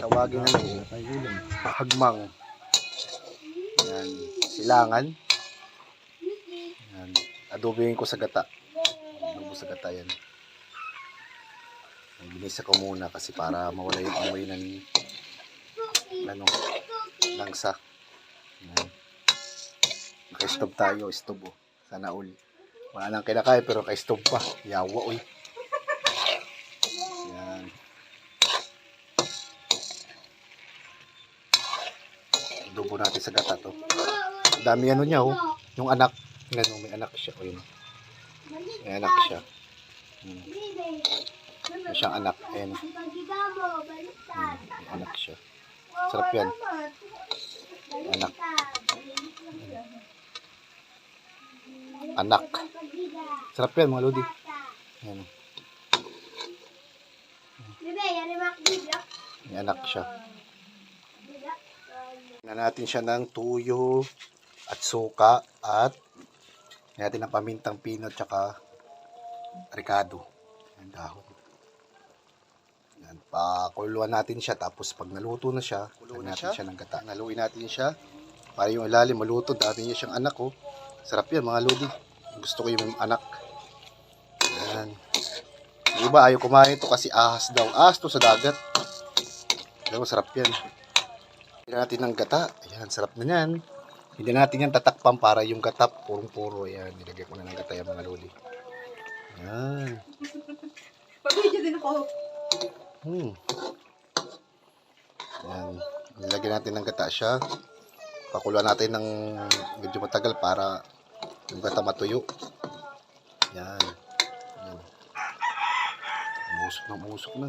tawagin na hagmang. Yan, silangan. Yan, adobingin ko sa gata. Adobo sa gata yan. Binisa ko muna kasi para mawala yung amoy ng langsa. Yan. Naka-stove tayo, stove oh. Sana all. Wala nang kinakain pero naka-stove pa. Yawa oy. Yan. Adobo natin sa gata to. Dami ano niya oh. Yung anak. Ano, may anak siya. O yun. May anak siya. May siyang anak. Ayan. May anak siya. Sarap yan. Anak. Anak. Sarap yan mga lodi. Ayan. May anak siya. Tingnan natin siya ng tuyo at suka at natin ng pamintang pino at saka ricado. Ayan, dahon. Ayan, pakuluan natin siya tapos pag naluto na siya, kuluan natin siya ng gata. Naluin natin siya para yung ilalim maluto. Dati niya siyang anak oh. Sarap yan mga lodi. Gusto ko yung anak. Ayan. Yung iba ayaw kumain ito kasi ahas daw. Ahas to sa dagat. Pero sarap yan. Hindi natin ng gata. Ayan, sarap na yan. Hindi natin yan tatakpan para yung gata purong-puro. Ayan, nilagay ko na ng gata yung mga lodi. Ayan. Pag-video din ako. Ayan. Nilagay natin ng gata siya. Pakuluan natin ng medyo matagal para yung gata matuyo. Ayan. Ayan. Umusok na.